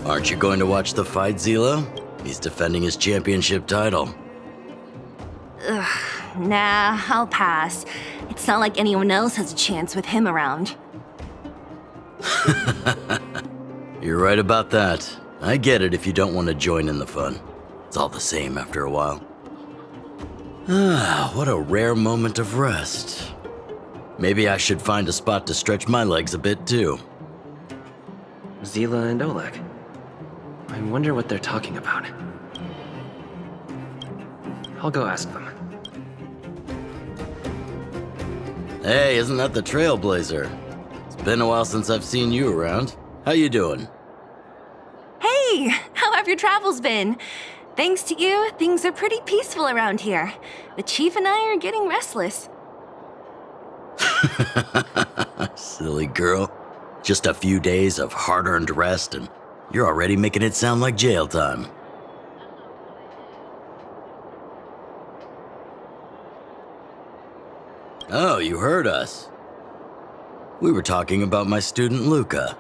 Aren't you going to watch the fight, Seele? He's defending his championship title. Ugh, nah, I'll pass. It's not like anyone else has a chance with him around. You're right about that. I get it if you don't want to join in the fun. It's all the same after a while. Ah, what a rare moment of rest. Maybe I should find a spot to stretch my legs a bit too. Seele and Oleg. I wonder what they're talking about. I'll go ask them. Hey, isn't that the Trailblazer? It's been a while since I've seen you around. How you doing? Hey, how have your travels been? Thanks to you, things are pretty peaceful around here. The Chief and I are getting restless. Silly girl. Just a few days of hard-earned rest and you're already making it sound like jail time. Oh, you heard us. We were talking about my student Luka.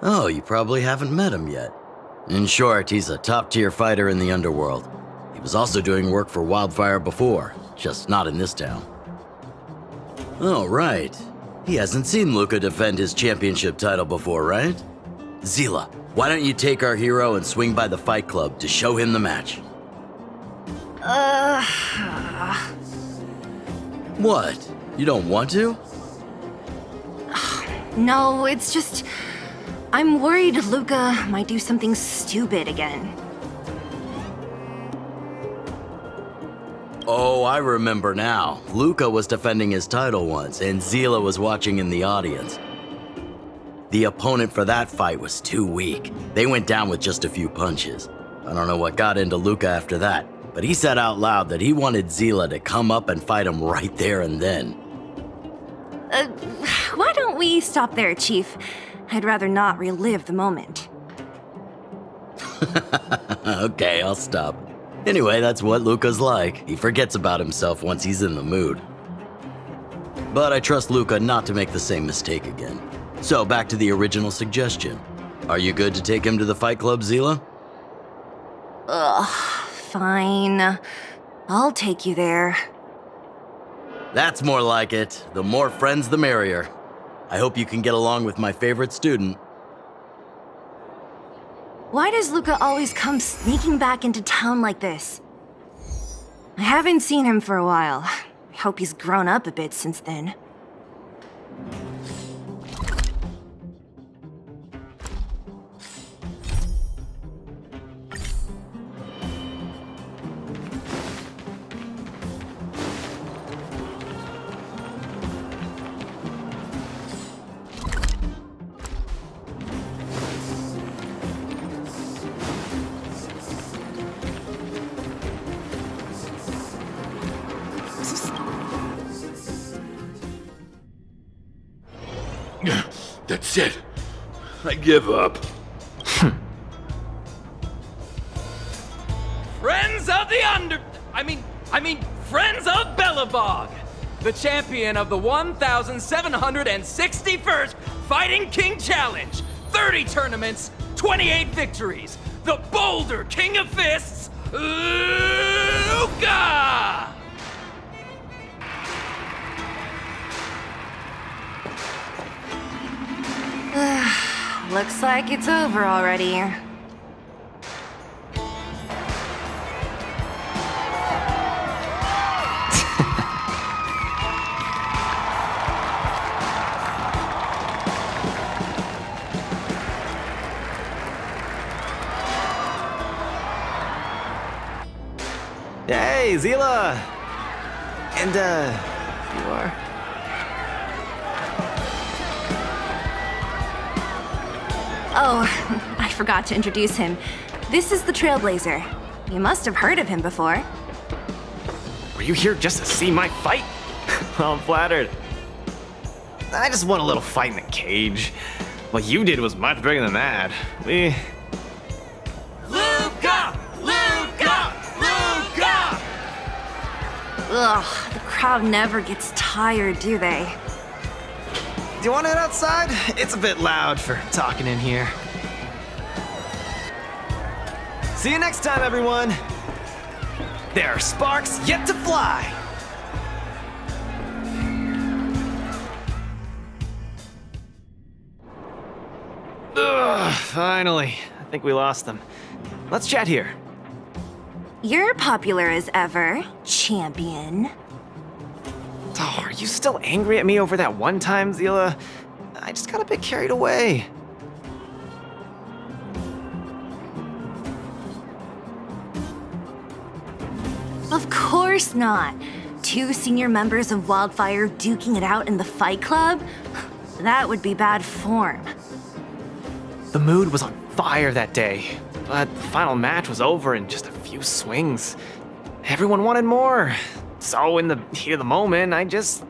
Oh, you probably haven't met him yet. In short, he's a top-tier fighter in the underworld. He was also doing work for Wildfire before, just not in this town. Oh, right. He hasn't seen Luka defend his championship title before, right? Seele, why don't you take our hero and swing by the fight club to show him the match? What? You don't want to? No, it's just... I'm worried Luka might do something stupid again. Oh, I remember now. Luka was defending his title once, and Seele was watching in the audience. The opponent for that fight was too weak. They went down with just a few punches. I don't know what got into Luka after that, but he said out loud that he wanted Seele to come up and fight him right there and then. Why don't we stop there, Chief? I'd rather not relive the moment. Okay, I'll stop. Anyway, that's what Luka's like. He forgets about himself once he's in the mood. But I trust Luka not to make the same mistake again. So back to the original suggestion. Are you good to take him to the fight club, Seele? Ugh, fine. I'll take you there. That's more like it. The more friends, the merrier. I hope you can get along with my favorite student. Why does Luka always come sneaking back into town like this? I haven't seen him for a while. I hope he's grown up a bit since then. That's it. I give up. Friends of the Friends of Belobog, the champion of the 1,761st Fighting King Challenge, 30 tournaments, 28 victories, the Boulder King of Fists, Luka! Looks like it's over already. Hey, Seele! And, you are? Oh, I forgot to introduce him. This is the Trailblazer. You must have heard of him before. Were you here just to see my fight? I'm flattered. I just want a little fight in the cage. What you did was much bigger than that. Luka! Luka! Luka! Ugh, the crowd never gets tired, do they? Do you want to head outside? It's a bit loud for talking in here. See you next time, everyone. There are sparks yet to fly. Ugh, finally. I think we lost them. Let's chat here. You're popular as ever, champion. Oh, are you still angry at me over that one time, Seele? I just got a bit carried away. Of course not. 2 senior members of Wildfire duking it out in the Fight Club? That would be bad form. The mood was on fire that day, but the final match was over in just a few swings. Everyone wanted more. So in the heat of the moment, I just...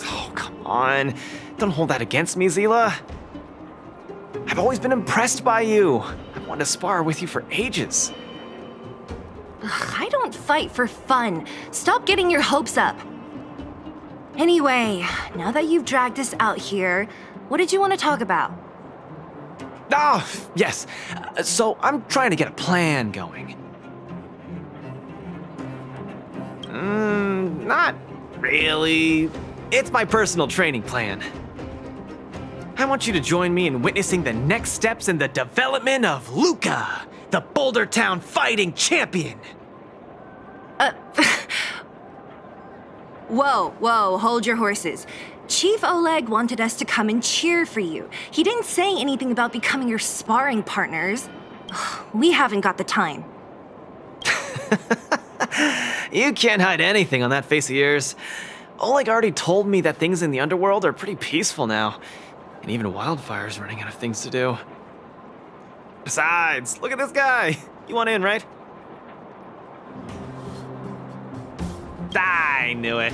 Oh, come on. Don't hold that against me, Seele. I've always been impressed by you. I've wanted to spar with you for ages. I don't fight for fun. Stop getting your hopes up. Anyway, now that you've dragged us out here, what did you want to talk about? Oh, yes. So I'm trying to get a plan going. Not really. It's my personal training plan. I want you to join me in witnessing the next steps in the development of Luka, the Boulder Town fighting champion. Whoa, hold your horses. Chief Oleg wanted us to come and cheer for you. He didn't say anything about becoming your sparring partners. We haven't got the time. You can't hide anything on that face of yours. Oleg already told me that things in the underworld are pretty peaceful now, and even Wildfire's running out of things to do. Besides, look at this guy. You want in, right? I knew it.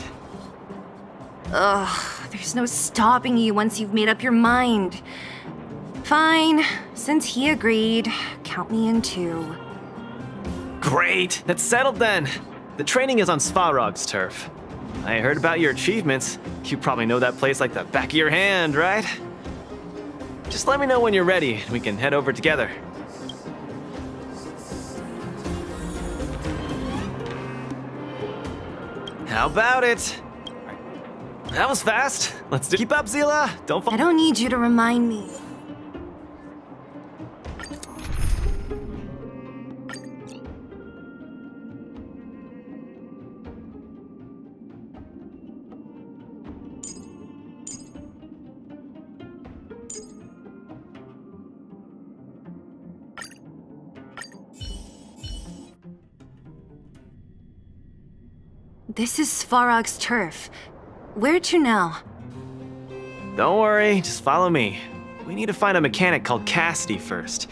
There's no stopping you once you've made up your mind. Fine, since he agreed, count me in too. Great, that's settled then. The training is on Svarog's turf. I heard about your achievements. You probably know that place like the back of your hand, right? Just let me know when you're ready and we can head over together. How about it? That was fast. Let's keep up, Seele. Don't fall. I don't need you to remind me. This is Svarog's turf. Where to now? Don't worry, just follow me. We need to find a mechanic called Cassidy first.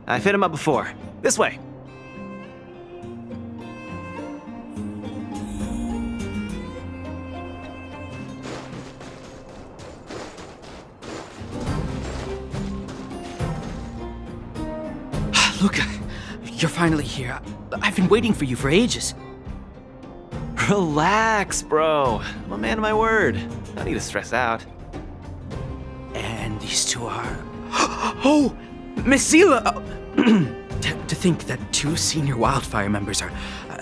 I've hit him up before. This way. Luka, you're finally here. I've been waiting for you for ages. Relax, bro. I'm a man of my word. No need to stress out. And these two are... Oh! Miss Seele! To think that 2 senior Wildfire members are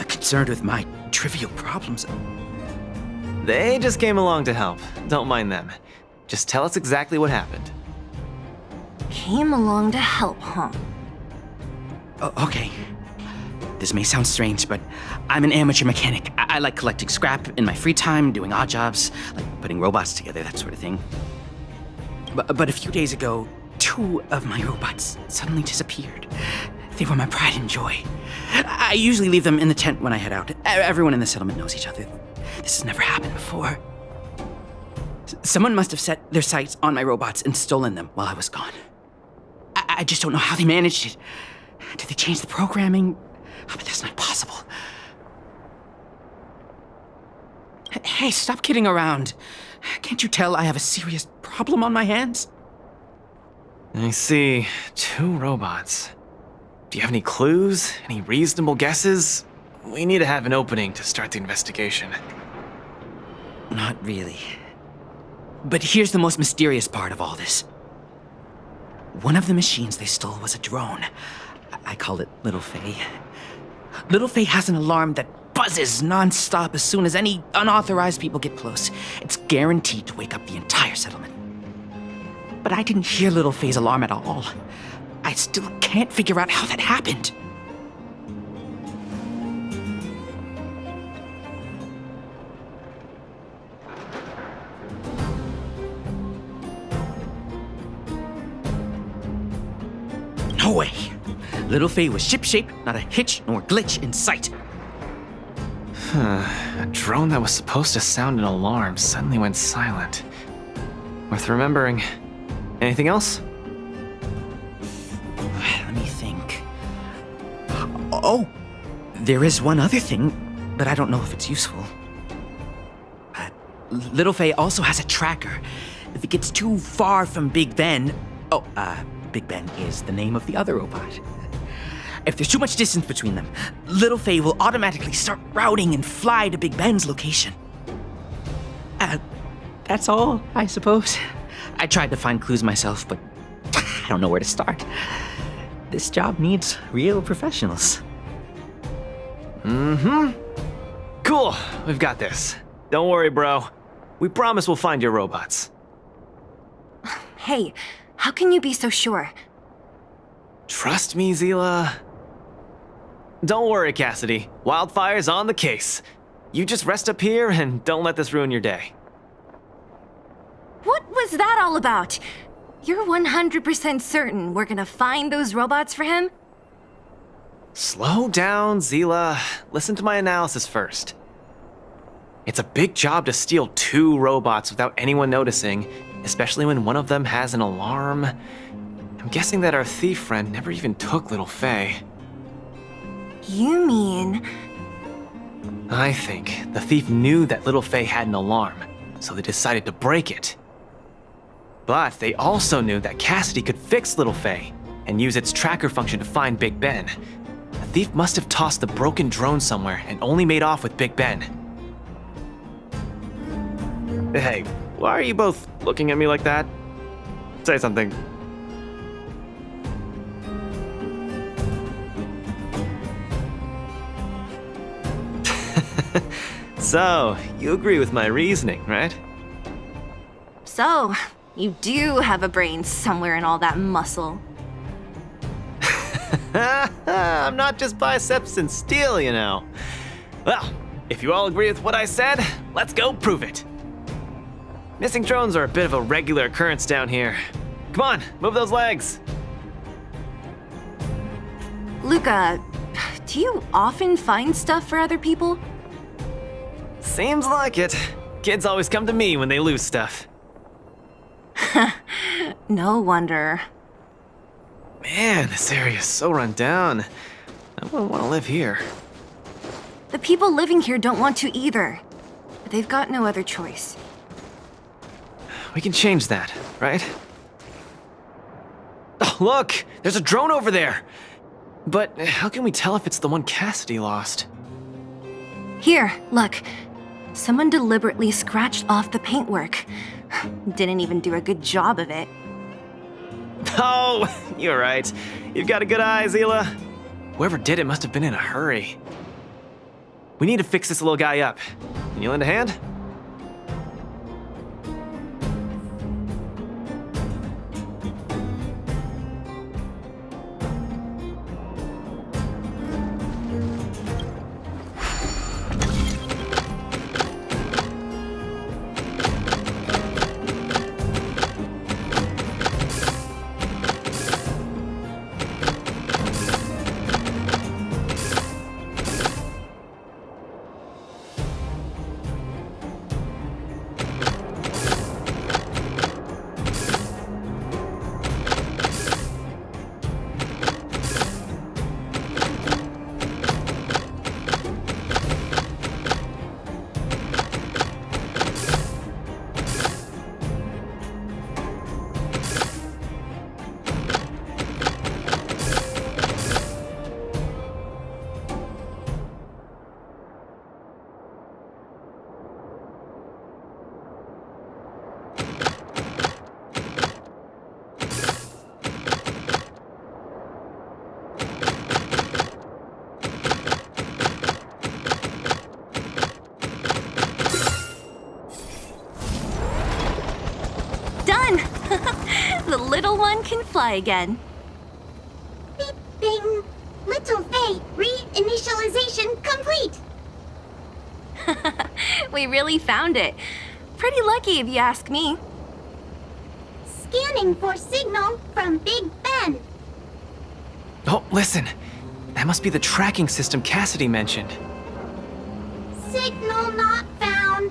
concerned with my trivial problems. They just came along to help. Don't mind them. Just tell us exactly what happened. Came along to help, huh? Okay. This may sound strange, but I'm an amateur mechanic. I like collecting scrap in my free time, doing odd jobs, like putting robots together, that sort of thing. But a few days ago, 2 of my robots suddenly disappeared. They were my pride and joy. I usually leave them in the tent when I head out. Everyone in the settlement knows each other. This has never happened before. Someone must have set their sights on my robots and stolen them while I was gone. I just don't know how they managed it. Did they change the programming? Oh, but that's not possible. Hey, stop kidding around. Can't you tell I have a serious problem on my hands? I see. 2 robots. Do you have any clues? Any reasonable guesses? We need to have an opening to start the investigation. Not really. But here's the most mysterious part of all this. One of the machines they stole was a drone. I call it Little Fay. Little Fay has an alarm that buzzes non-stop as soon as any unauthorized people get close. It's guaranteed to wake up the entire settlement. But I didn't hear Little Fay's alarm at all. I still can't figure out how that happened. No way! Little Fay was ship-shape, not a hitch nor glitch in sight. A drone that was supposed to sound an alarm suddenly went silent. Worth remembering. Anything else? Let me think. Oh, there is one other thing, but I don't know if it's useful. Little Fay also has a tracker. If it gets too far from Big Ben... Big Ben is the name of the other robot. If there's too much distance between them, Little Fay will automatically start routing and fly to Big Ben's location. That's all, I suppose. I tried to find clues myself, but I don't know where to start. This job needs real professionals. Cool, we've got this. Don't worry, bro. We promise we'll find your robots. Hey, how can you be so sure? Trust me, Seele. Don't worry, Cassidy. Wildfire's on the case. You just rest up here and don't let this ruin your day. What was that all about? You're 100% certain we're gonna find those robots for him? Slow down, Seele. Listen to my analysis first. It's a big job to steal 2 robots without anyone noticing, especially when one of them has an alarm. I'm guessing that our thief friend never even took Little Fay. You mean... I think the thief knew that Little Fay had an alarm, so they decided to break it. But they also knew that Cassidy could fix Little Fay and use its tracker function to find Big Ben. The thief must have tossed the broken drone somewhere and only made off with Big Ben. Hey, why are you both looking at me like that? Say something. So, you agree with my reasoning, right? So, you do have a brain somewhere in all that muscle. I'm not just biceps and steel, you know. Well, if you all agree with what I said, let's go prove it. Missing drones are a bit of a regular occurrence down here. Come on, move those legs. Luka, do you often find stuff for other people? Seems like it. Kids always come to me when they lose stuff. No wonder. Man, this area is so run down. I wouldn't want to live here. The people living here don't want to either. But they've got no other choice. We can change that, right? Oh, look! There's a drone over there! But how can we tell if it's the one Cassidy lost? Here, look. Someone deliberately scratched off the paintwork. Didn't even do a good job of it. Oh, you're right. You've got a good eye, Seele. Whoever did it must have been in a hurry. We need to fix this little guy up. Can you lend a hand? fly again. Beep, bing. Little Fay, reinitialization complete. We really found it. Pretty lucky if you ask me. Scanning for signal from Big Ben. Oh, listen. That must be the tracking system Cassidy mentioned. Signal not found.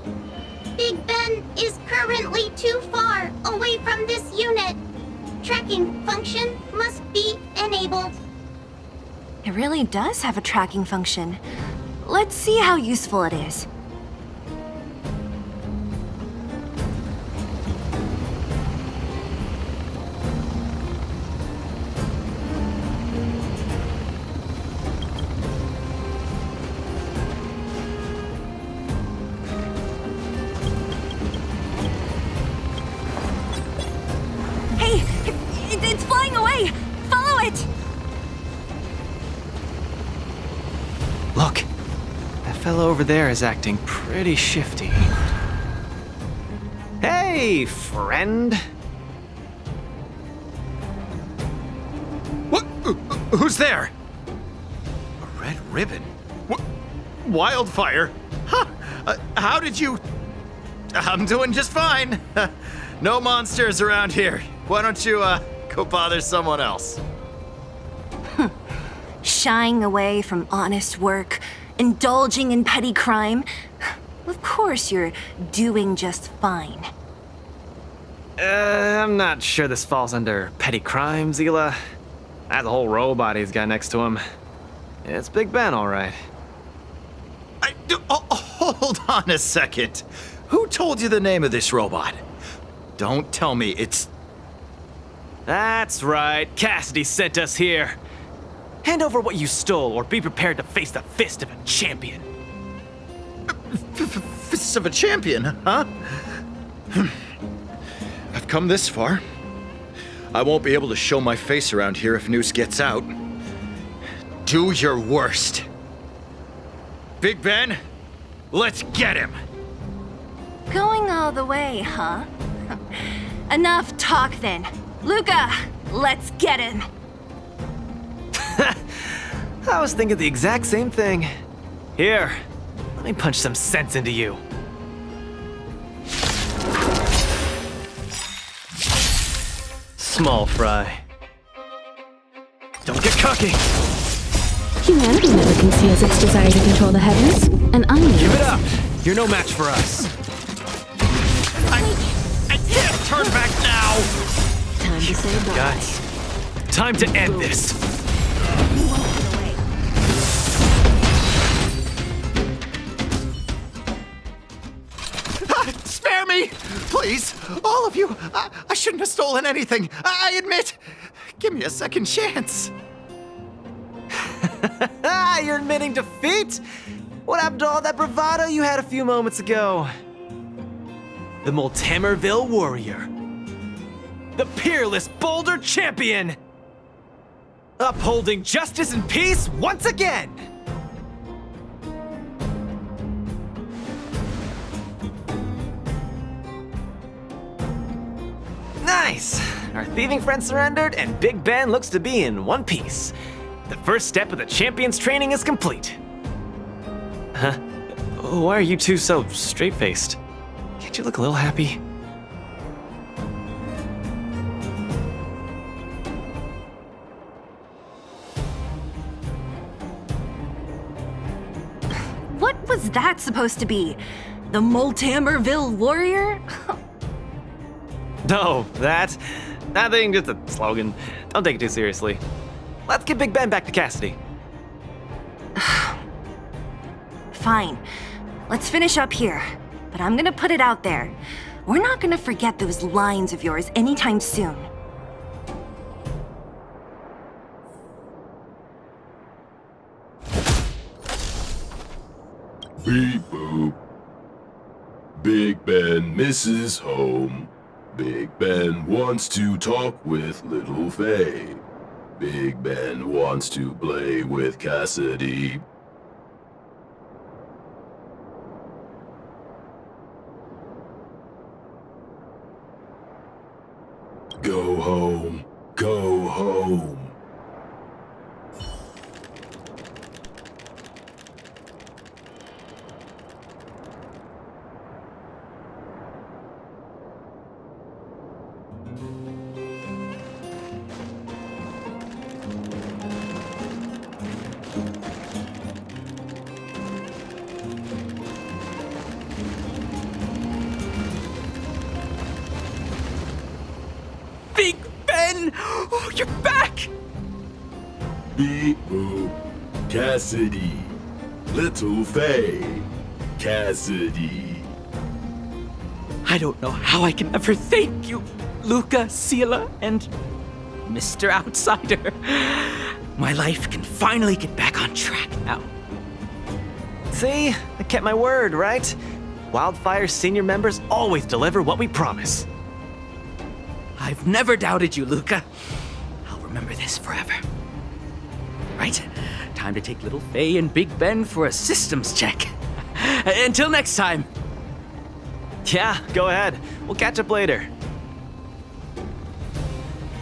Big Ben is currently too far away from this unit. Tracking function must be enabled. It really does have a tracking function. Let's see how useful it is. Hey, it's flying away! Follow it! Look, that fellow over there is acting pretty shifty. Hey, friend. What? Who's there? A red ribbon? What? Wildfire? Huh? How did you... I'm doing just fine. No monsters around here. Why don't you, go bother someone else? Shying away from honest work, indulging in petty crime. Of course you're doing just fine. I'm not sure this falls under petty crime, Seele. That's a whole robot he's got next to him. It's Big Ben, all right. Hold on a second. Who told you the name of this robot? Don't tell me it's... That's right. Cassidy sent us here. Hand over what you stole, or be prepared to face the fist of a champion. Fists of a champion, huh? I've come this far. I won't be able to show my face around here if news gets out. Do your worst. Big Ben, let's get him! Going all the way, huh? Enough talk then. Luka, let's get him! I was thinking the exact same thing. Here, let me punch some sense into you. Small fry. Don't get cocky. Humanity never conceals its desire to control the heavens, and I know. Give it up. You're no match for us. I can't turn back now! Time to say bye. Guys, time to end this. Spare me! Please, all of you! I shouldn't have stolen anything. I admit. Give me a second chance. You're admitting defeat? What happened to all that bravado you had a few moments ago? The Multamerville warrior. The peerless Boulder champion. Upholding justice and peace once again. Nice! Our thieving friend surrendered, and Big Ben looks to be in one piece. The first step of the champion's training is complete. Huh? Why are you two so straight-faced? Can't you look a little happy? What was that supposed to be? The Multamerville warrior? No, that thing just a slogan. Don't take it too seriously. Let's get Big Ben back to Cassidy. Fine. Let's finish up here. But I'm gonna put it out there. We're not gonna forget those lines of yours anytime soon. Beep boop. Big Ben misses home. Big Ben wants to talk with Little Fay. Big Ben wants to play with Cassidy. Go home. Go home. Big Ben! Oh, you're back! B.O. Cassidy. Little Fay. Cassidy. I don't know how I can ever thank you, Luka, Seele, and Mr. Outsider. My life can finally get back on track now. See? I kept my word, right? Wildfire's senior members always deliver what we promise. I've never doubted you, Luka. I'll remember this forever. Right, time to take Little Fay and Big Ben for a systems check. Until next time. Yeah, go ahead. We'll catch up later.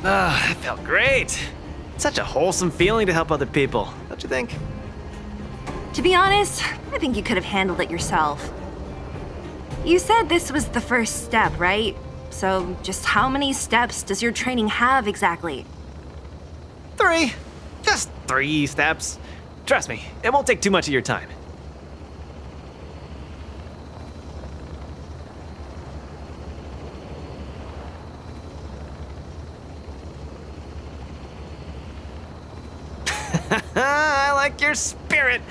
That felt great. Such a wholesome feeling to help other people, don't you think? To be honest, I think you could have handled it yourself. You said this was the first step, right? So just how many steps does your training have exactly? 3. Just 3 steps. Trust me, it won't take too much of your time. I like your spirit.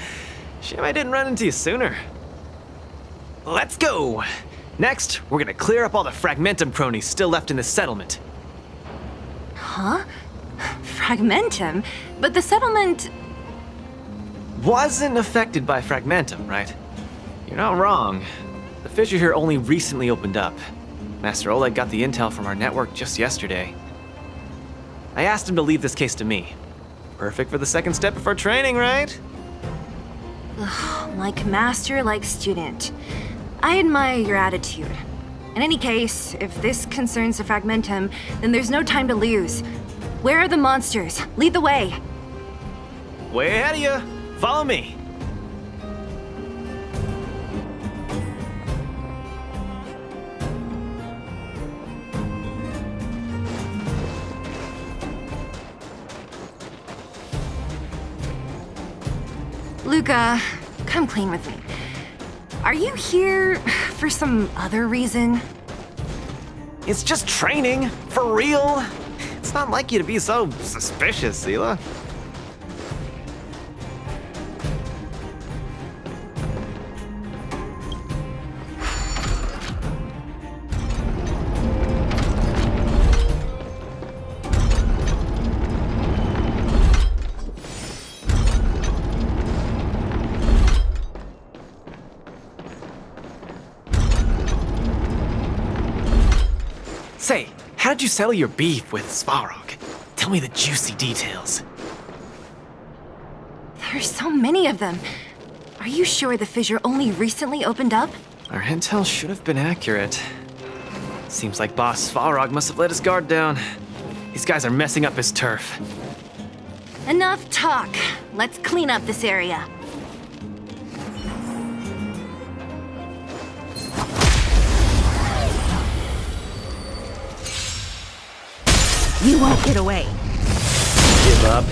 Shame I didn't run into you sooner. Let's go. Next, we're gonna clear up all the Fragmentum cronies still left in this settlement. Huh? Fragmentum? But the settlement... Wasn't affected by Fragmentum, right? You're not wrong. The fissure here only recently opened up. Master Oleg got the intel from our network just yesterday. I asked him to leave this case to me. Perfect for the second step of our training, right? Like master, like student. I admire your attitude. In any case, if this concerns the Fragmentum, then there's no time to lose. Where are the monsters? Lead the way. Way ahead of you. Follow me. Luka, come clean with me. Are you here for some other reason? It's just training, for real. It's not like you to be so suspicious, Seele. Say, how did you settle your beef with Svarog? Tell me the juicy details. There's so many of them. Are you sure the fissure only recently opened up? Our intel should have been accurate. Seems like Boss Svarog must have let his guard down. These guys are messing up his turf. Enough talk. Let's clean up this area. You won't get away. Give up.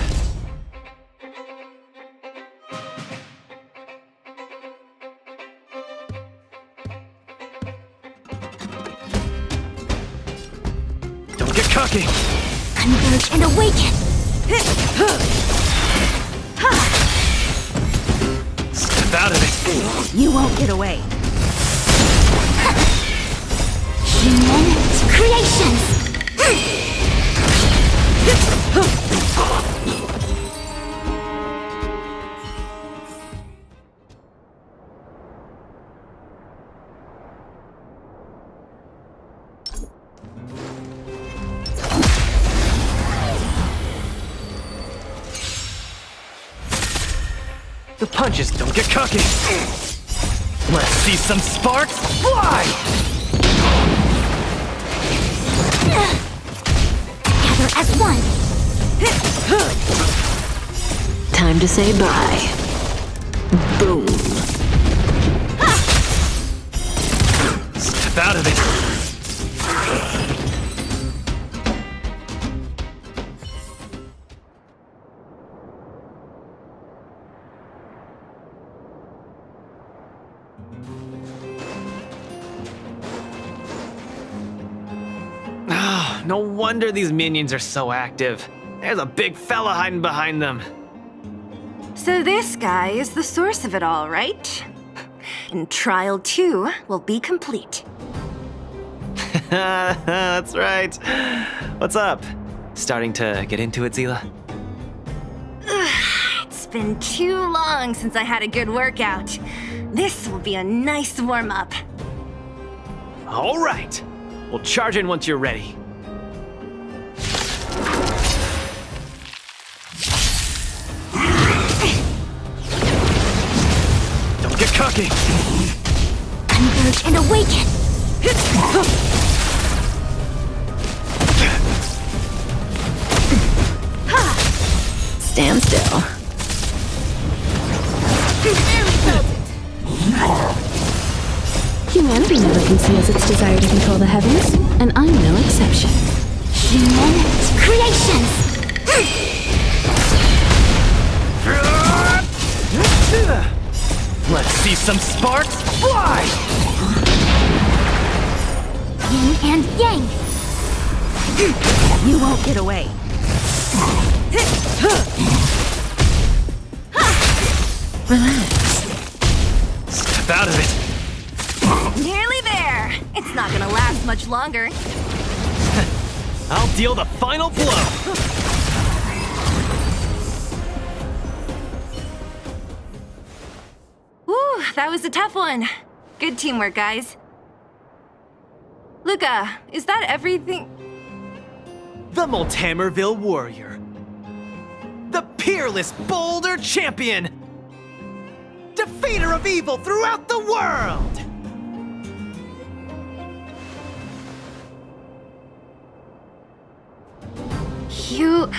Don't get cocky! Converge and awaken! Step out of it! You won't get away. Human creations! The punches don't get cocky! Let's see some sparks fly! Together as one! Time to say bye. Boom. Step out of it. Ah, no wonder these minions are so active. There's a big fella hiding behind them. So this guy is the source of it all, right? And Trial 2 will be complete. That's right. What's up? Starting to get into it, Seele? It's been too long since I had a good workout. This will be a nice warm-up. All right. We'll charge in once you're ready. Don't get cocky. Converge and awaken. Stand still. Humanity never conceals its desire to control the heavens, and I'm no exception. Human creations. Let's see some sparks fly! Yin and yang. You won't get away. Relax. Step out of it. Nearly there. It's not gonna last much longer. I'll deal the final blow. Whew, that was a tough one. Good teamwork, guys. Luka, is that everything? The Multamerville Warrior. The peerless Boulder champion. Defeater of evil throughout the world. You...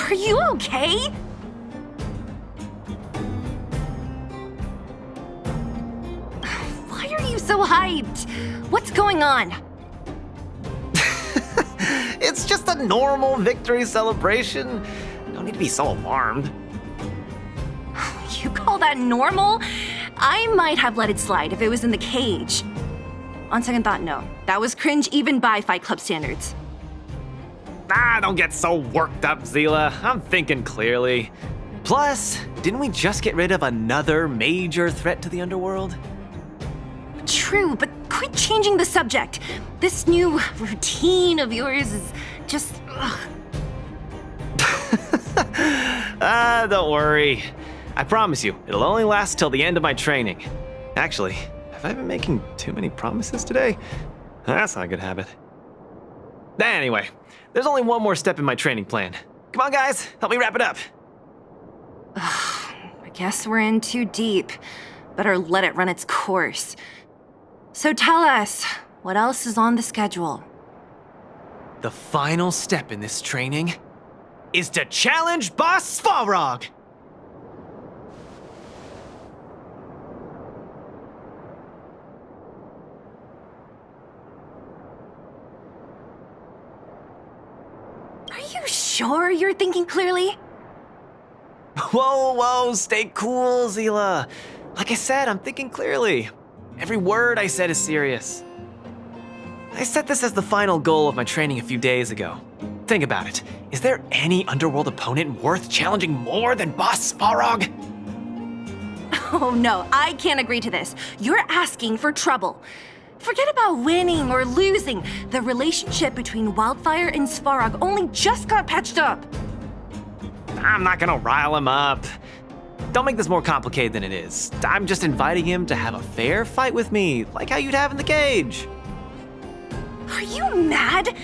Are you okay? Why are you so hyped? What's going on? It's just a normal victory celebration. No need to be so alarmed. You call that normal? I might have let it slide if it was in the cage. On second thought, no. That was cringe even by Fight Club standards. Ah, don't get so worked up, Seele. I'm thinking clearly. Plus, didn't we just get rid of another major threat to the underworld? True, but quit changing the subject. This new routine of yours is just... ugh. Don't worry. I promise you, it'll only last till the end of my training. Actually, have I been making too many promises today? That's not a good habit. Anyway, there's only one more step in my training plan. Come on, guys, help me wrap it up. I guess we're in too deep. Better let it run its course. So tell us, what else is on the schedule? The final step in this training is to challenge Boss Svarog. Are you sure you're thinking clearly? Whoa, stay cool, Seele. Like I said, I'm thinking clearly. Every word I said is serious. I set this as the final goal of my training a few days ago. Think about it. Is there any underworld opponent worth challenging more than Boss Svarog? Oh no, I can't agree to this. You're asking for trouble. Forget about winning or losing. The relationship between Wildfire and Svarog only just got patched up. I'm not gonna rile him up. Don't make this more complicated than it is. I'm just inviting him to have a fair fight with me, like how you'd have in the cage. Are you mad?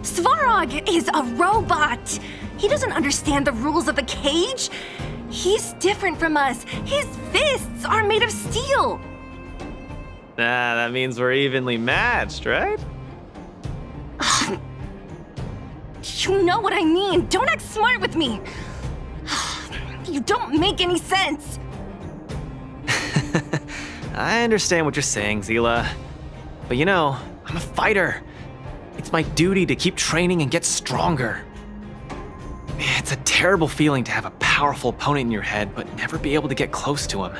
Svarog is a robot. He doesn't understand the rules of the cage. He's different from us. His fists are made of steel. That means we're evenly matched, right? You know what I mean. Don't act smart with me. You don't make any sense. I understand what you're saying, Seele. But you know, I'm a fighter. It's my duty to keep training and get stronger. It's a terrible feeling to have a powerful opponent in your head, but never be able to get close to him.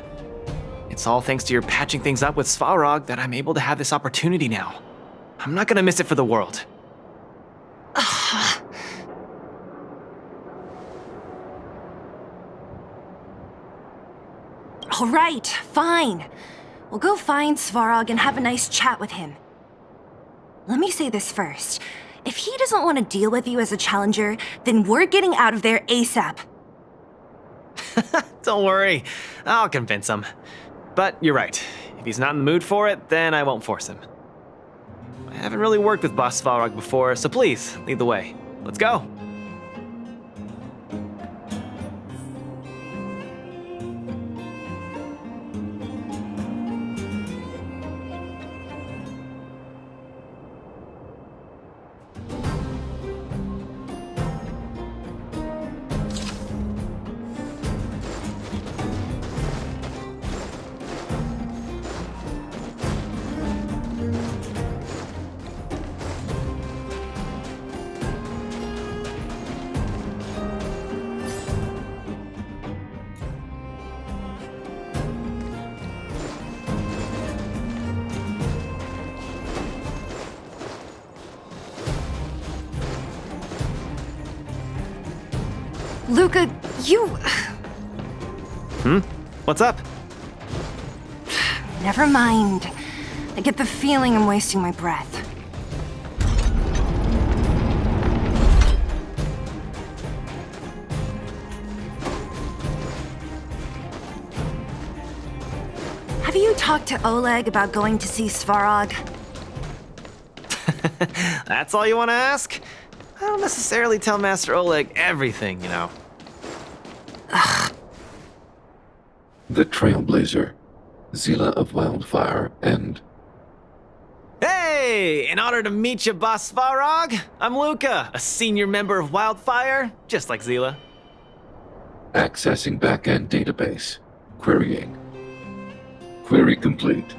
It's all thanks to your patching things up with Svarog that I'm able to have this opportunity now. I'm not gonna miss it for the world. All right, fine. We'll go find Svarog and have a nice chat with him. Let me say this first. If he doesn't want to deal with you as a challenger, then we're getting out of there ASAP. Don't worry, I'll convince him. But you're right. If he's not in the mood for it, then I won't force him. I haven't really worked with Boss Svarog before, so please, lead the way. Let's go. Luka, you... What's up? Never mind. I get the feeling I'm wasting my breath. Have you talked to Oleg about going to see Svarog? That's all you want to ask? I don't necessarily tell Master Oleg everything, you know. The Trailblazer, Seele of Wildfire, and... Hey! In honor to meet you, Boss Svarog, I'm Luka, a senior member of Wildfire, just like Seele. Accessing backend database. Querying. Query complete.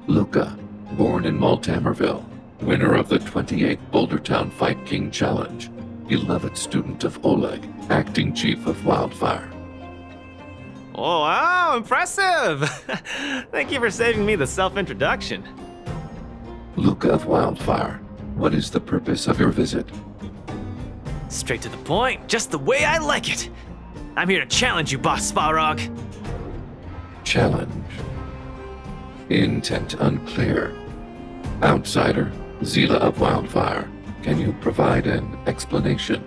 Luka, born in Maltamerville, winner of the 28th Bouldertown Fight King Challenge, beloved student of Oleg, acting chief of Wildfire. Oh, wow, impressive! Thank you for saving me the self-introduction. Luka of Wildfire, what is the purpose of your visit? Straight to the point, just the way I like it. I'm here to challenge you, Boss Svarog. Challenge. Intent unclear. Outsider, Seele of Wildfire, can you provide an explanation?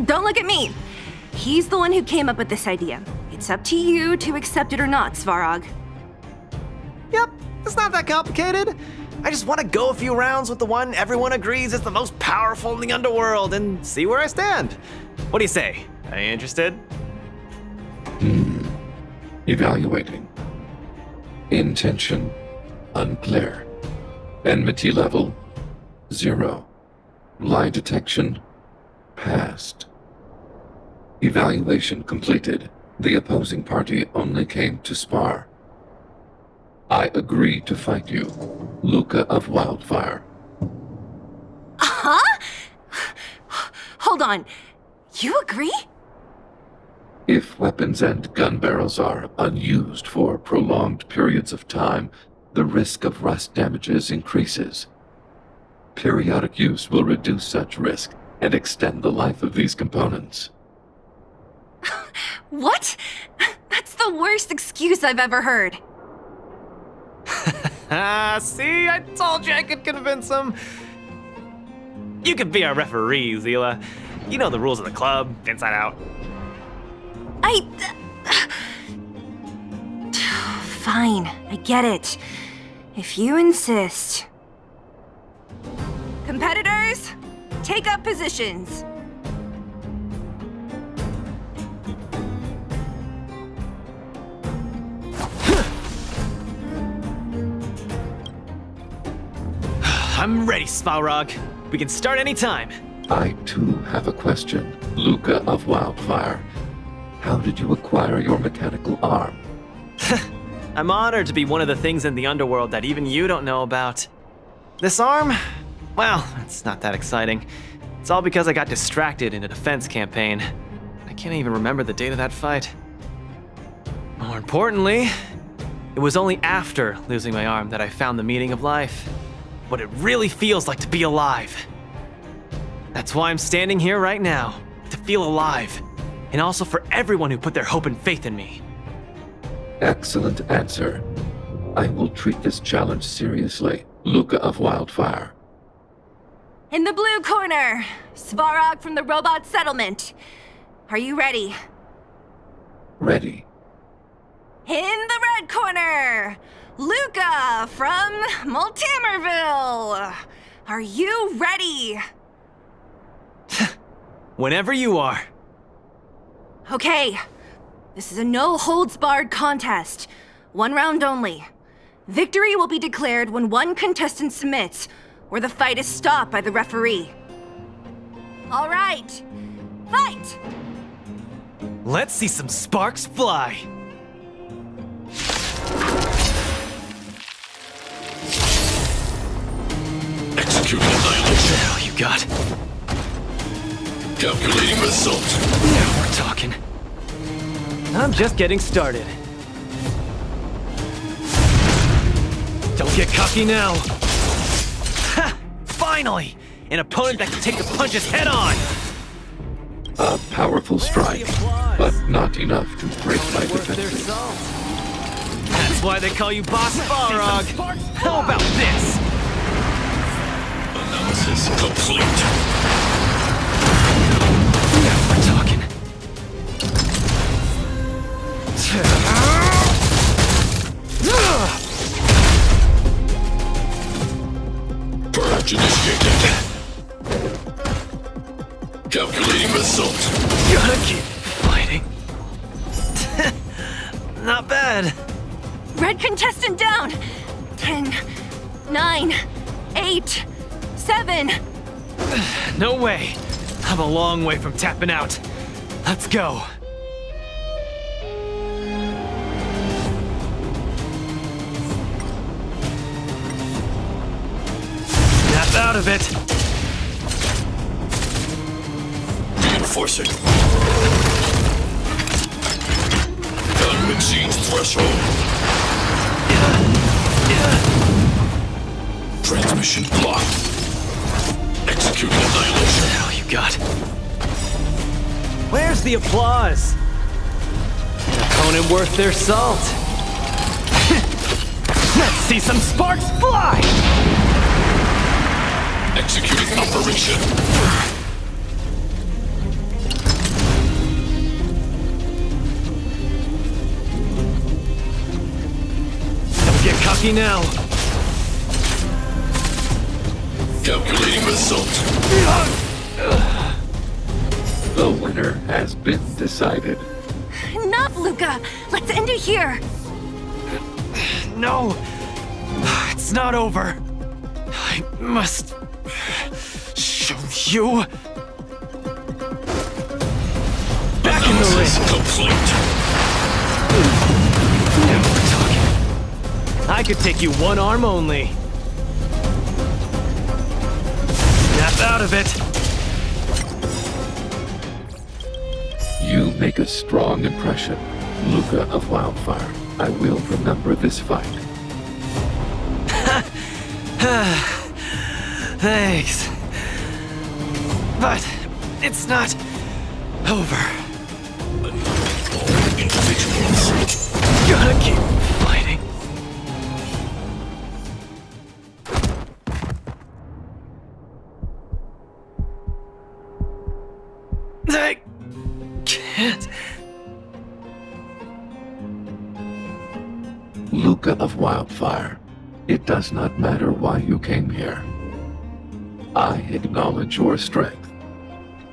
Don't look at me. He's the one who came up with this idea. It's up to you to accept it or not, Svarog. Yep, it's not that complicated. I just want to go a few rounds with the one everyone agrees is the most powerful in the underworld and see where I stand. What do you say? Are you interested? Evaluating. Intention unclear. Enmity level 0. Lie detection passed. Evaluation completed. The opposing party only came to spar. I agree to fight you, Luka of Wildfire. Huh? Hold on. You agree? If weapons and gun barrels are unused for prolonged periods of time, the risk of rust damages increases. Periodic use will reduce such risk and extend the life of these components. What? That's the worst excuse I've ever heard. See, I told you I could convince him. You could be our referee, Seele. You know the rules of the club, inside out. Fine, I get it. If you insist. Competitors, take up positions. I'm ready, Svarog. We can start anytime. I too have a question. Luka of Wildfire, how did you acquire your mechanical arm? I'm honored to be one of the things in the underworld that even you don't know about. This arm? Well, it's not that exciting. It's all because I got distracted in a defense campaign. I can't even remember the date of that fight. More importantly, it was only after losing my arm that I found the meaning of life. What it really feels like to be alive. That's why I'm standing here right now, to feel alive. And also for everyone who put their hope and faith in me. Excellent answer. I will treat this challenge seriously. Luka of Wildfire. In the blue corner, Svarog from the robot settlement. Are you ready? Ready. In the red corner, Luka from Multimerville. Are you ready? Whenever you are. Okay, this is a no-holds-barred contest. 1 round only. Victory will be declared when one contestant submits, or the fight is stopped by the referee. All right, fight! Let's see some sparks fly. Execute annihilation. What the hell you got? Calculating result. Now we're talking. I'm just getting started. Don't get cocky now. Ha! Finally! An opponent that can take the punches head on! A powerful strike, but not enough to break my Worth their defenses. salt. That's why they call you Boss Svarog. How about this? Analysis complete. Now we're talking. Purge initiated. Calculating result. Gotta keep fighting. Not bad. Red contestant down. 10, 9, 8, 7. No way. I'm a long way from tapping out. Let's go. Snap out of it. Reinforcing. Gunman exceeds threshold. Transmission blocked. Execute annihilation. What the hell you got? Where's the applause? An opponent worth their salt. Let's see some sparks fly! Executing operation. Don't get cocky now. Calculating result. The winner has been decided. Enough, Luka. Let's end it here. No, it's not over. I must show you. Back in the Analysis ring. complete. Now we're talking. I could take you one arm only. Snap out of it. You make a strong impression, Luka of Wildfire. I will remember this fight. Thanks. But it's not over. All individuals. Gotta keep fighting. I can't. Luka of Wildfire, it does not matter why you came here. I acknowledge your strength.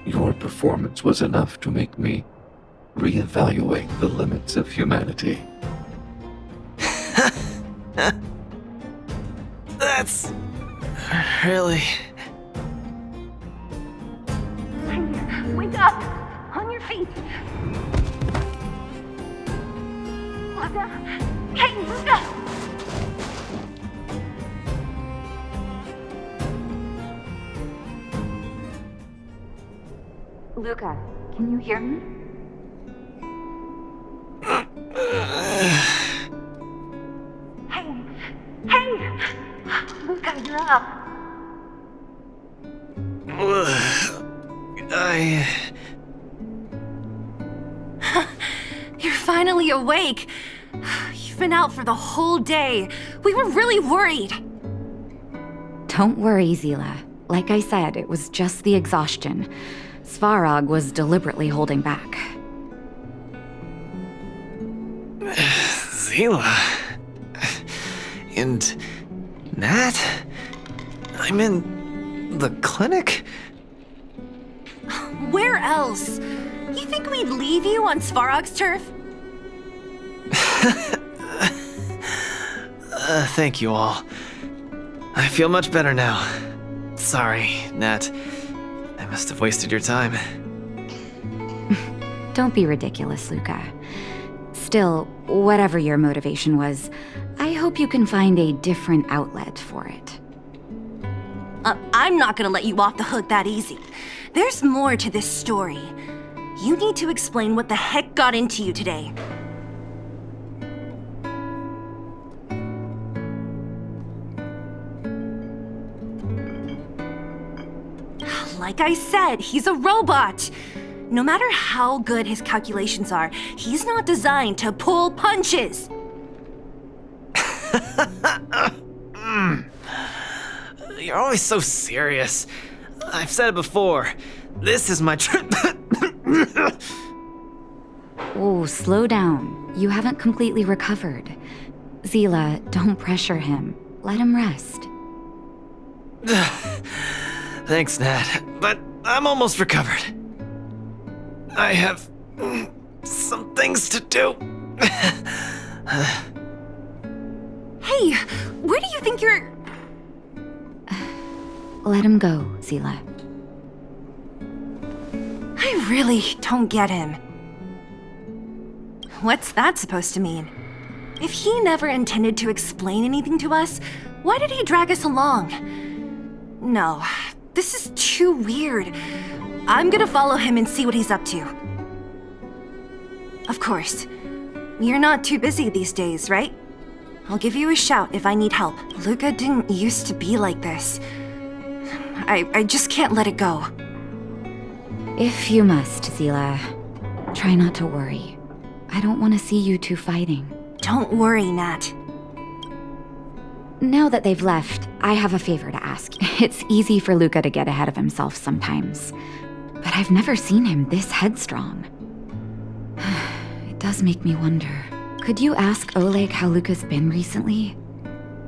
Your performance was enough to make me reevaluate the limits of humanity. That's Really? Wake up! On your feet! Luka! Hey, Luka! Luka, can you hear me? Hey! Luka, you're up! You're finally awake! You've been out for the whole day. We were really worried. Don't worry, Seele. Like I said, it was just the exhaustion. Svarog was deliberately holding back. Seele. And Nat? I'm in the clinic? Where else? You think we'd leave you on Svarog's turf? Thank you all. I feel much better now. Sorry, Nat. I must have wasted your time. Don't be ridiculous, Luka. Still, whatever your motivation was, I hope you can find a different outlet for it. I'm not gonna let you off the hook that easy. There's more to this story. You need to explain what the heck got into you today. Like I said, he's a robot. No matter how good his calculations are, he's not designed to pull punches. You're always so serious. I've said it before. This is my Oh, slow down. You haven't completely recovered. Seele, don't pressure him. Let him rest. Thanks, Nat, but I'm almost recovered. I have some things to do. Hey, where do you think you're... Let him go, Seele. I really don't get him. What's that supposed to mean? If he never intended to explain anything to us, why did he drag us along? No, this is too weird. I'm gonna follow him and see what he's up to. Of course. You're not too busy these days, right? I'll give you a shout if I need help. Luka didn't used to be like this. I just can't let it go. If you must, Seele, try not to worry. I don't want to see you two fighting. Don't worry, Nat. Now that they've left, I have a favor to ask. It's easy for Luka to get ahead of himself sometimes, but I've never seen him this headstrong. It does make me wonder. Could you ask Oleg how Luka's been recently?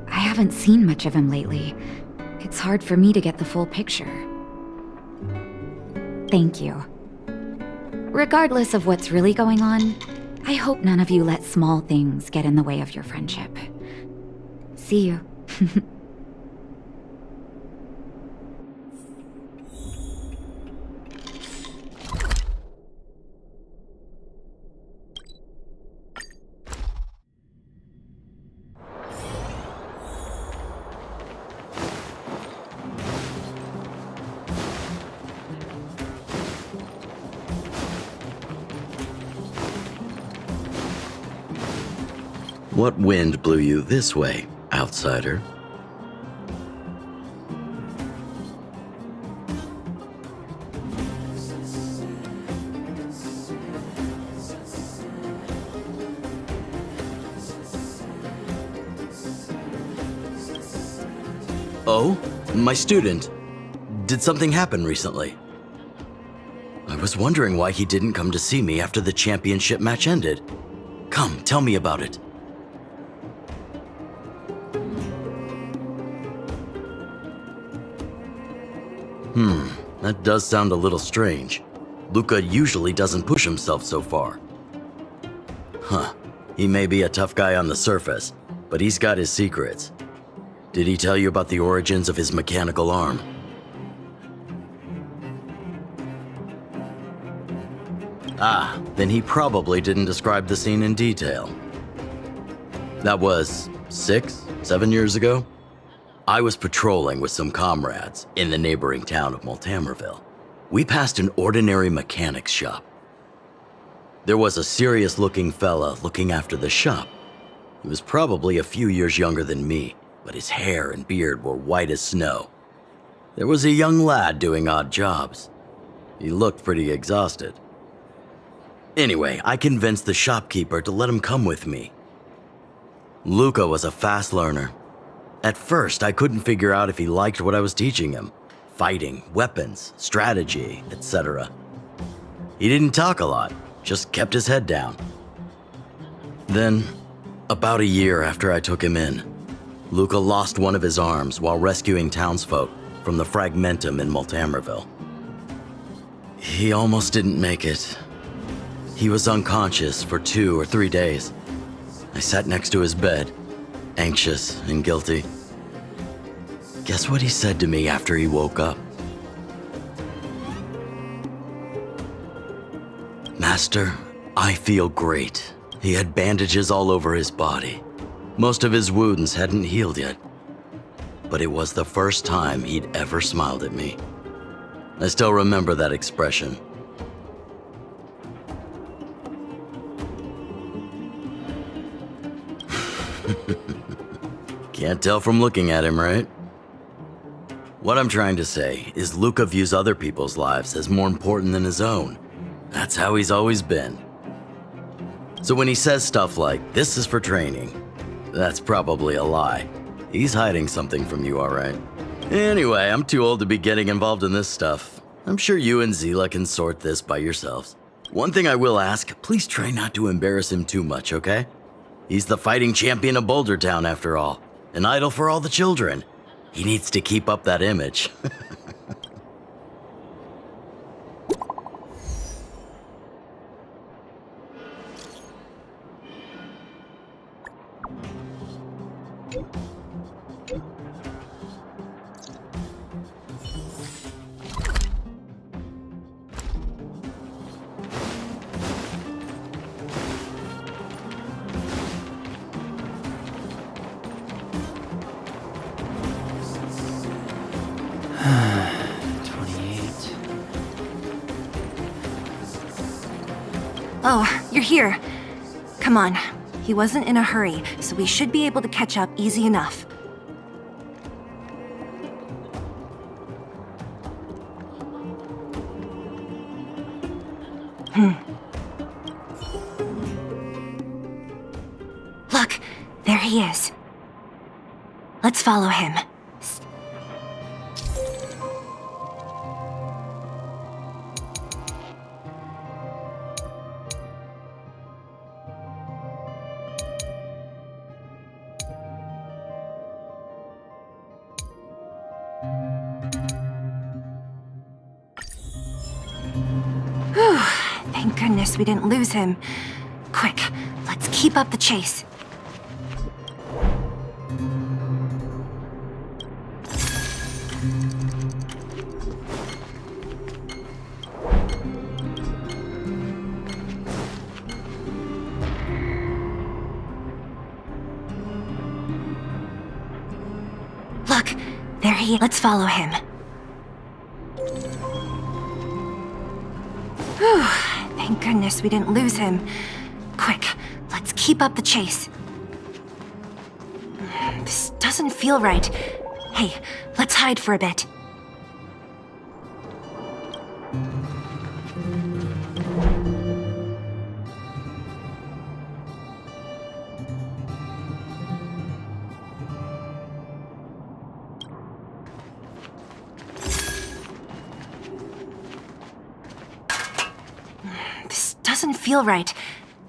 I haven't seen much of him lately. It's hard for me to get the full picture. Thank you. Regardless of what's really going on, I hope none of you let small things get in the way of your friendship. See you. What wind blew you this way, outsider? Oh? My student. Did something happen recently? I was wondering why he didn't come to see me after the championship match ended. Come, tell me about it. That does sound a little strange. Luka usually doesn't push himself so far. Huh. He may be a tough guy on the surface, but he's got his secrets. Did he tell you about the origins of his mechanical arm? Ah, then he probably didn't describe the scene in detail. That was 6, 7 years ago. I was patrolling with some comrades in the neighboring town of Multamerville. We passed an ordinary mechanic's shop. There was a serious-looking fella looking after the shop. He was probably a few years younger than me, but his hair and beard were white as snow. There was a young lad doing odd jobs. He looked pretty exhausted. Anyway, I convinced the shopkeeper to let him come with me. Luka was a fast learner. At first, I couldn't figure out if he liked what I was teaching him. Fighting, weapons, strategy, etc. He didn't talk a lot, just kept his head down. Then, about a year after I took him in, Luka lost one of his arms while rescuing townsfolk from the Fragmentum in Multamerville. He almost didn't make it. He was unconscious for 2 or 3 days. I sat next to his bed, anxious and guilty. Guess what he said to me after he woke up? Master, I feel great. He had bandages all over his body. Most of his wounds hadn't healed yet. But it was the first time he'd ever smiled at me. I still remember that expression. Can't tell from looking at him, right? What I'm trying to say is Luka views other people's lives as more important than his own. That's how he's always been. So when he says stuff like, "This is for training," that's probably a lie. He's hiding something from you, all right? Anyway, I'm too old to be getting involved in this stuff. I'm sure you and Seele can sort this by yourselves. One thing I will ask, please try not to embarrass him too much, okay? He's the fighting champion of Boulder Town, after all. An idol for all the children. He needs to keep up that image. Oh, you're here. Come on. He wasn't in a hurry, so we should be able to catch up easy enough. Look, there he is. Let's follow him. Thank goodness we didn't lose him. Quick, let's keep up the chase. Look, there he is. Let's follow him. Whew. Thank goodness we didn't lose him. Quick, let's keep up the chase. This doesn't feel right. Hey, let's hide for a bit. Doesn't feel right.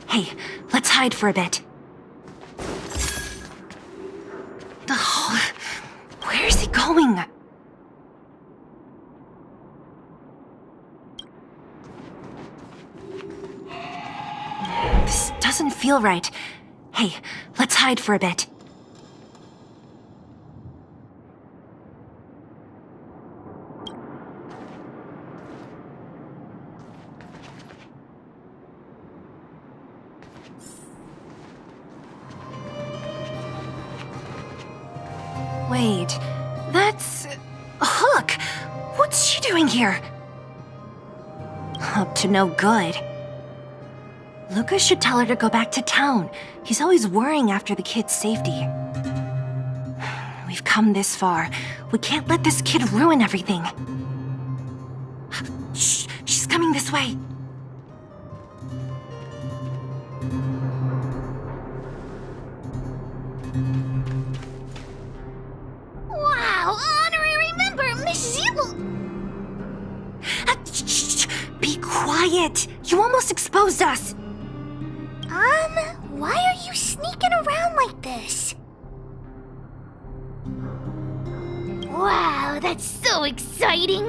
Hey, let's hide for a bit. Oh, where is he going? This doesn't feel right. Hey, let's hide for a bit. Wait, that's... Hook! What's she doing here? Up to no good. Luka should tell her to go back to town. He's always worrying after the kid's safety. We've come this far. We can't let this kid ruin everything. Shh, she's coming this way. Wow, honorary member, Miss Seele! Shh, be quiet. You almost exposed us. Why are you sneaking around like this? Wow, that's so exciting!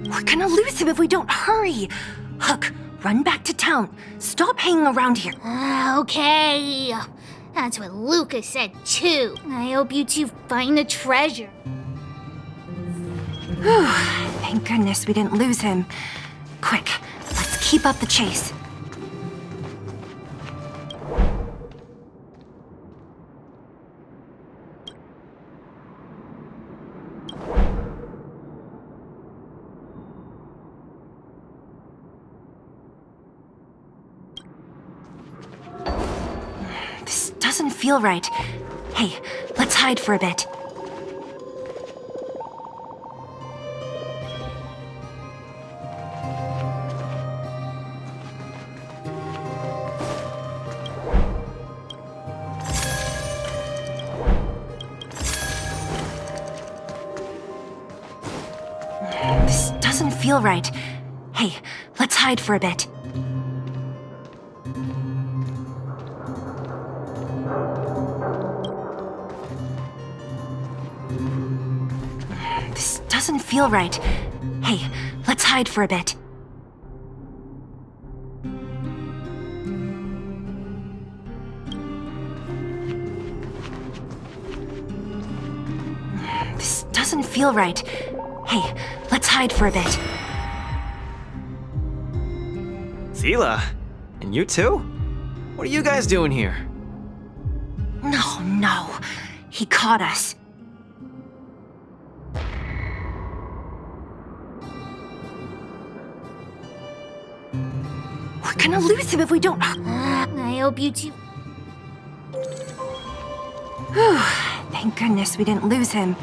We're gonna lose him if we don't hurry. Hook, run back to town. Stop hanging around here. Okay. That's what Luka said too. I hope you two find the treasure. Whew, thank goodness we didn't lose him. Quick, let's keep up the chase. This doesn't feel right. Hey, let's hide for a bit. This doesn't feel right. Hey, let's hide for a bit. This doesn't feel right. Hey, let's hide for a bit. This doesn't feel right. Hey, let's hide for a bit. Seele, and you too? What are you guys doing here? No. He caught us. We're gonna lose him if we don't... I hope you two... Whew, thank goodness we didn't lose him.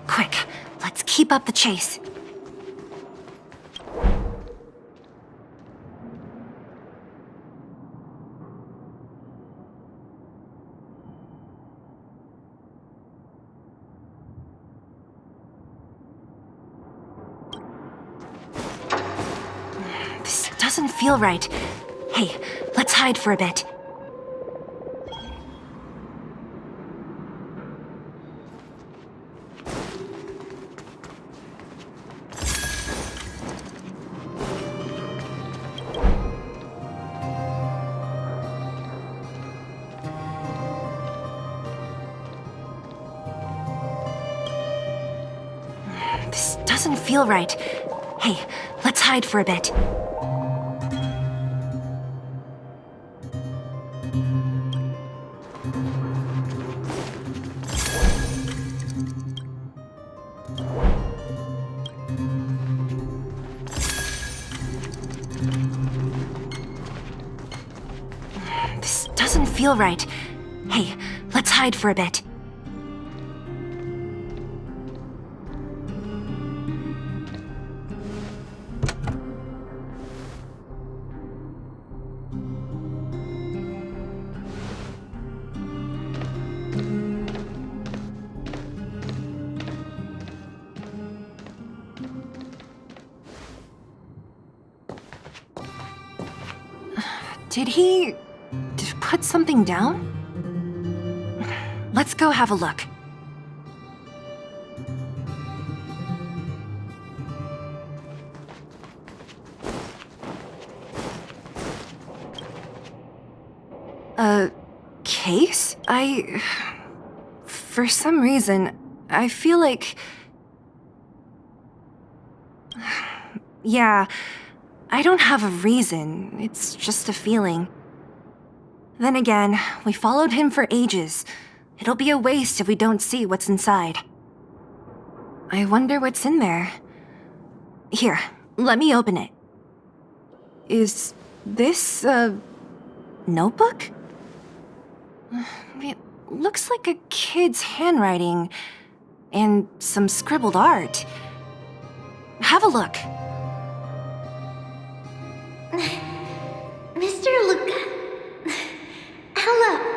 Quick, let's keep up the chase. This doesn't feel right. Hey, let's hide for a bit. This doesn't feel right. Hey, let's hide for a bit. This doesn't feel right. Hey, let's hide for a bit. Did he put something down? Let's go have a look. A case? For some reason, I feel like... Yeah, I don't have a reason. It's just a feeling. Then again, we followed him for ages. It'll be a waste if we don't see what's inside. I wonder what's in there. Here, let me open it. Is this a notebook? It looks like a kid's handwriting and some scribbled art. Have a look. Mr. Luka. Hello.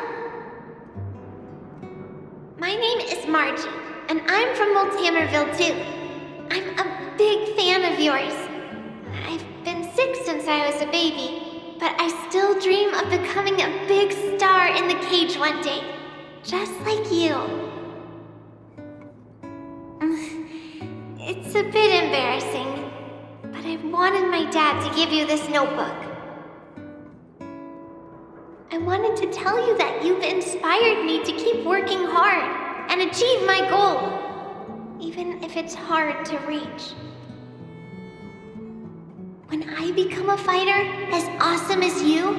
My name is Margie, and I'm from Multamerville too. I'm a big fan of yours. I've been sick since I was a baby, but I still dream of becoming a big star in the cage one day, just like you. It's a bit embarrassing, but I wanted my dad to give you this notebook. I wanted to tell you that you've inspired me to keep working hard and achieve my goal, even if it's hard to reach. When I become a fighter as awesome as you,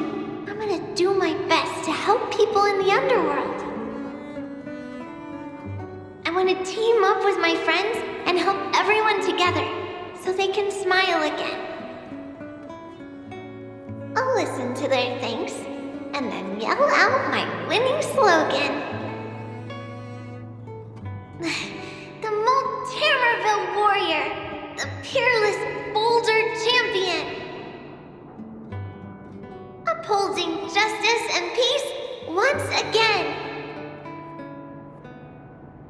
I'm gonna do my best to help people in the underworld. I want to team up with my friends and help everyone together so they can smile again. I'll listen to their thanks and then yell out my winning slogan. The Multamerville Warrior, the peerless Boulder champion. Upholding justice and peace once again.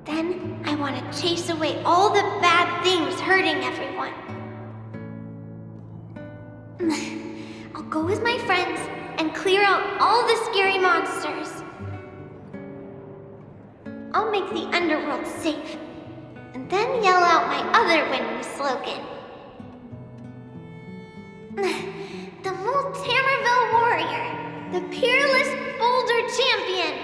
Then I want to chase away all the bad things hurting everyone. I'll go with my friends and clear out all the scary monsters. I'll make the underworld safe, and then yell out my other winning slogan. The Multamerville Warrior, the peerless Boulder champion.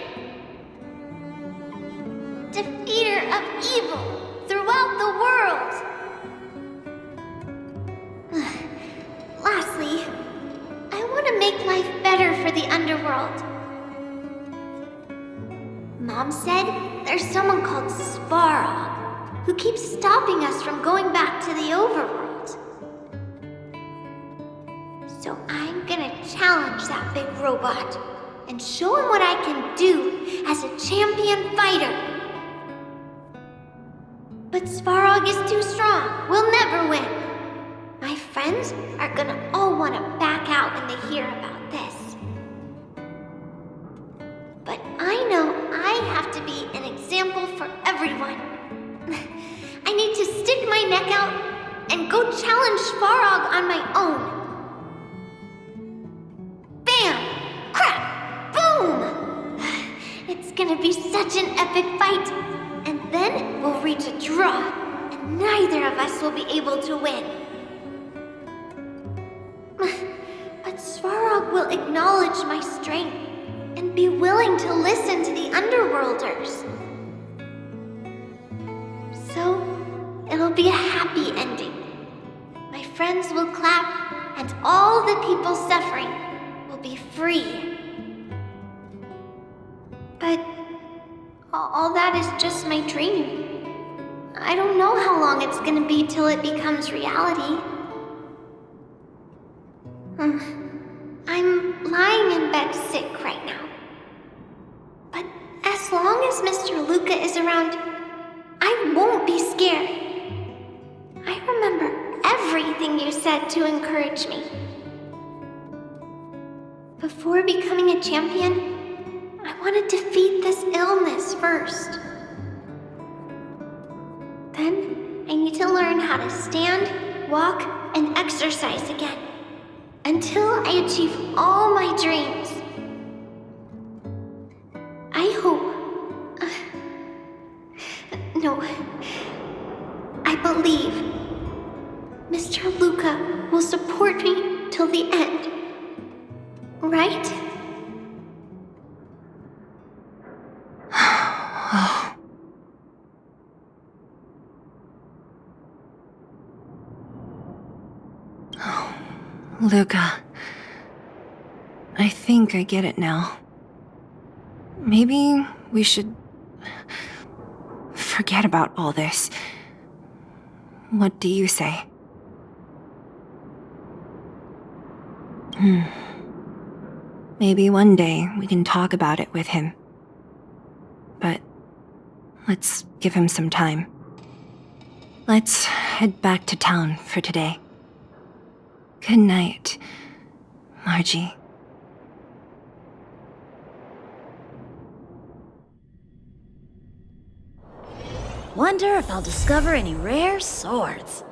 Defeater of evil throughout the world. Lastly, I want to make life better for the underworld. Mom said there's someone called Svarog who keeps stopping us from going back to the overworld. So I'm gonna challenge that big robot and show him what I can do as a champion fighter. But Svarog is too strong. We'll never win. My friends are gonna all want to back out when they hear about this. But I know I have to be an example for everyone. I need to stick my neck out and go challenge Svarog on my own. Bam! Crack! Boom! It's gonna be such an epic fight. And then we'll reach a draw, and neither of us will be able to win. But Svarog will acknowledge my strength and be willing to listen to the Underworlders. So, it'll be a happy ending. My friends will clap, and all the people suffering will be free. But all that is just my dream. I don't know how long it's gonna be till it becomes reality. I'm lying in bed sick right now. But as long as Mr. Luka is around, I won't be scared. I remember everything you said to encourage me. Before becoming a champion, I want to defeat this illness first. Then, I need to learn how to stand, walk, and exercise again. Until I achieve all my dreams. I hope... no. I believe Mr. Luka will support me till the end. Right? Luka. I think I get it now. Maybe we should Forget about all this. What do you say? Maybe one day we can talk about it with him. But let's give him some time. Let's head back to town for today. Good night, Margie. Wonder if I'll discover any rare swords.